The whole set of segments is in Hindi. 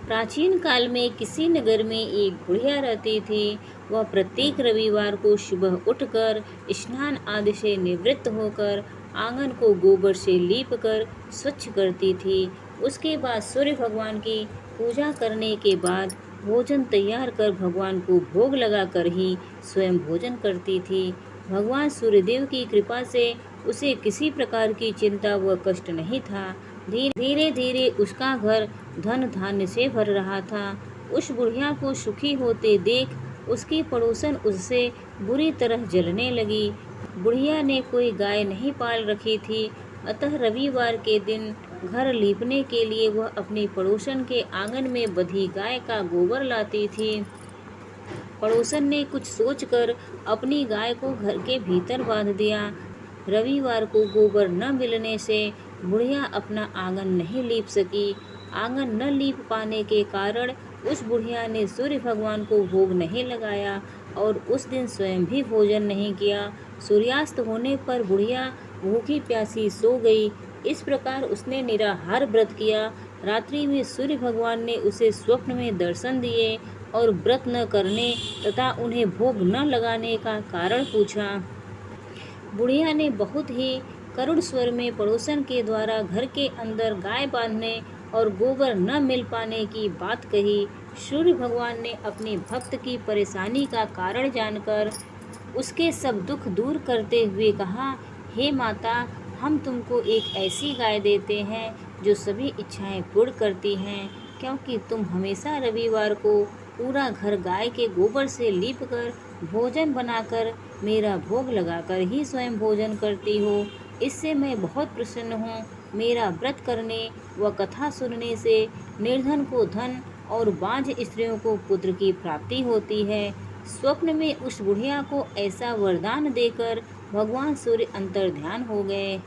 प्राचीन काल में किसी नगर में एक बुढ़िया रहती थी। वह प्रत्येक रविवार को सुबह उठकर स्नान आदि से निवृत्त होकर आंगन को गोबर से लीपकर स्वच्छ करती थी। उसके बाद सूर्य भगवान की पूजा करने के बाद भोजन तैयार कर भगवान को भोग लगाकर ही स्वयं भोजन करती थी। भगवान सूर्यदेव की कृपा से उसे किसी प्रकार की चिंता व कष्ट नहीं था। धीरे धीरे उसका घर धन धान्य से भर रहा था। उस बुढ़िया को सुखी होते देख उसकी पड़ोसन उससे बुरी तरह जलने लगी। बुढ़िया ने कोई गाय नहीं पाल रखी थी, अतः रविवार के दिन घर लीपने के लिए वह अपनी पड़ोसन के आंगन में बंधी गाय का गोबर लाती थी। पड़ोसन ने कुछ सोचकर अपनी गाय को घर के भीतर बांध दिया। रविवार को गोबर न मिलने से बुढ़िया अपना आंगन नहीं लीप सकी। आंगन न लीप पाने के कारण उस बुढ़िया ने सूर्य भगवान को भोग नहीं लगाया और उस दिन स्वयं भी भोजन नहीं किया। सूर्यास्त होने पर बुढ़िया भूखी प्यासी सो गई। इस प्रकार उसने निराहार व्रत किया। रात्रि में सूर्य भगवान ने उसे स्वप्न में दर्शन दिए और व्रत न करने तथा उन्हें भोग न लगाने का कारण पूछा। बुढ़िया ने बहुत ही करुण स्वर में पड़ोसन के द्वारा घर के अंदर गाय बांधने और गोबर न मिल पाने की बात कही। सूर्य भगवान ने अपने भक्त की परेशानी का कारण जानकर उसके सब दुख दूर करते हुए कहा, हे माता, हम तुमको एक ऐसी गाय देते हैं जो सभी इच्छाएं पूर्ण करती हैं, क्योंकि तुम हमेशा रविवार को पूरा घर गाय के गोबर से लीपकर भोजन बनाकर मेरा भोग लगाकर ही स्वयं भोजन करती हो। इससे मैं बहुत प्रसन्न हूँ। मेरा व्रत करने व कथा सुनने से निर्धन को धन और बांझ स्त्रियों को पुत्र की प्राप्ति होती है। स्वप्न में उस बुढ़िया को ऐसा वरदान देकर भगवान सूर्य अंतर्ध्यान हो गए।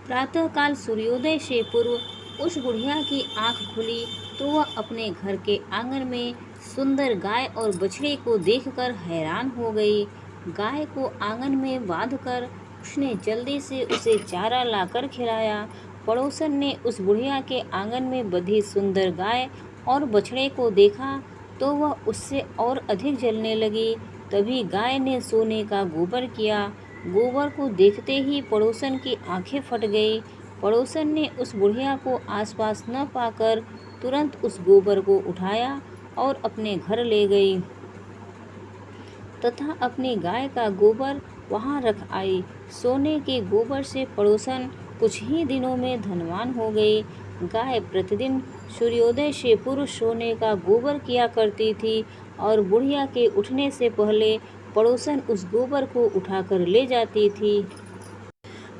प्रातःकाल सूर्योदय से पूर्व उस बुढ़िया की आंख खुली तो वह अपने घर के आंगन में सुंदर गाय और बछड़े को देखकर हैरान हो गई। गाय को आंगन में बांधकर उसने जल्दी से उसे चारा लाकर खिलाया। पड़ोसन ने उस बुढ़िया के आंगन में बंधी सुंदर गाय और बछड़े को देखा तो वह उससे और अधिक जलने लगी। तभी गाय ने सोने का गोबर किया। गोबर को देखते ही पड़ोसन की आंखें फट गई। पड़ोसन ने उस बुढ़िया को आसपास न पाकर तुरंत उस गोबर को उठाया और अपने घर ले गई तथा अपनी गाय का गोबर वहां रख आई। सोने के गोबर से पड़ोसन कुछ ही दिनों में धनवान हो गई। गाय प्रतिदिन सूर्योदय से पूर्व सोने का गोबर किया करती थी और बुढ़िया के उठने से पहले पड़ोसन उस गोबर को उठाकर ले जाती थी।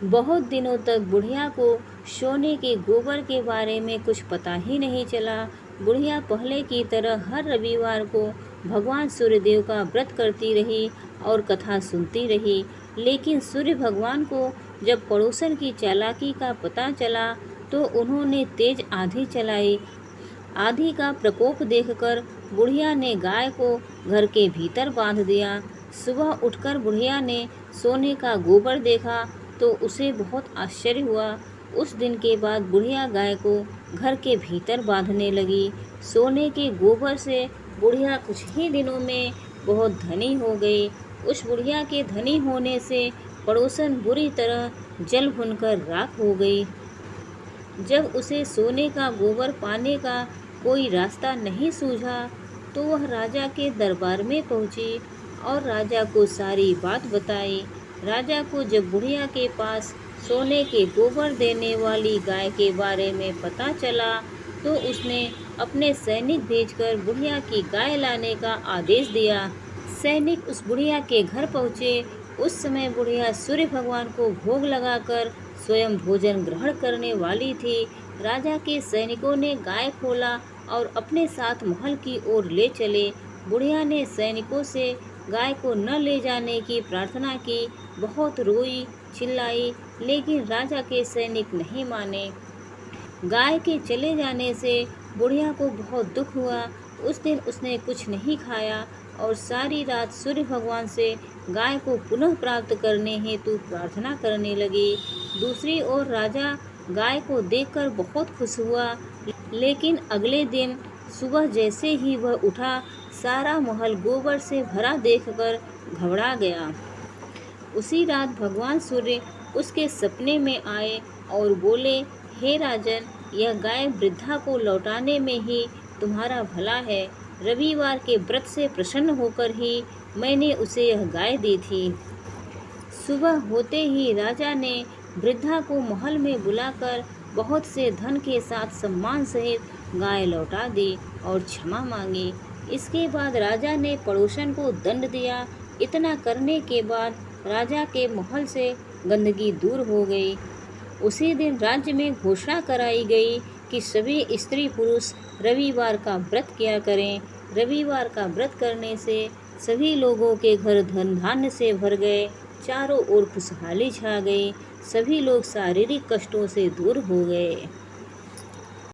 बहुत दिनों तक बुढ़िया को सोने के गोबर के बारे में कुछ पता ही नहीं चला। बुढ़िया पहले की तरह हर रविवार को भगवान सूर्यदेव का व्रत करती रही और कथा सुनती रही। लेकिन सूर्य भगवान को जब पड़ोसन की चालाकी का पता चला तो उन्होंने तेज आंधी चलाई। आंधी का प्रकोप देखकर बुढ़िया ने गाय को घर के भीतर बांध दिया। सुबह उठकर बुढ़िया ने सोने का गोबर देखा तो उसे बहुत आश्चर्य हुआ। उस दिन के बाद बुढ़िया गाय को घर के भीतर बांधने लगी। सोने के गोबर से बुढ़िया कुछ ही दिनों में बहुत धनी हो गई। उस बुढ़िया के धनी होने से पड़ोसन बुरी तरह जल भुनकर राख हो गई। जब उसे सोने का गोबर पाने का कोई रास्ता नहीं सूझा तो वह राजा के दरबार में पहुंची और राजा को सारी बात बताई। राजा को जब बुढ़िया के पास सोने के गोबर देने वाली गाय के बारे में पता चला तो उसने अपने सैनिक भेजकर बुढ़िया की गाय लाने का आदेश दिया। सैनिक उस बुढ़िया के घर पहुँचे। उस समय बुढ़िया सूर्य भगवान को भोग लगाकर स्वयं भोजन ग्रहण करने वाली थी। राजा के सैनिकों ने गाय खोला और अपने साथ महल की ओर ले चले। बुढ़िया ने सैनिकों से गाय को न ले जाने की प्रार्थना की। बहुत रोई चिल्लाई, लेकिन राजा के सैनिक नहीं माने। गाय के चले जाने से बुढ़िया को बहुत दुख हुआ। उस दिन उसने कुछ नहीं खाया और सारी रात सूर्य भगवान से गाय को पुनः प्राप्त करने हेतु प्रार्थना करने लगी। दूसरी ओर राजा गाय को देखकर बहुत खुश हुआ। लेकिन अगले दिन सुबह जैसे ही वह उठा, सारा महल गोबर से भरा देखकर घबरा गया। उसी रात भगवान सूर्य उसके सपने में आए और बोले, हे राजन, यह गाय वृद्धा को लौटाने में ही तुम्हारा भला है। रविवार के व्रत से प्रसन्न होकर ही मैंने उसे यह गाय दी थी। सुबह होते ही राजा ने वृद्धा को महल में बुलाकर बहुत से धन के साथ सम्मान सहित गाय लौटा दी और क्षमा मांगी। इसके बाद राजा ने पड़ोसन को दंड दिया। इतना करने के बाद राजा के महल से गंदगी दूर हो गई। उसी दिन राज्य में घोषणा कराई गई कि सभी स्त्री पुरुष रविवार का व्रत किया करें। रविवार का व्रत करने से सभी लोगों के घर धन धान्य से भर गए, चारों ओर खुशहाली छा गई, सभी लोग शारीरिक कष्टों से दूर हो गए।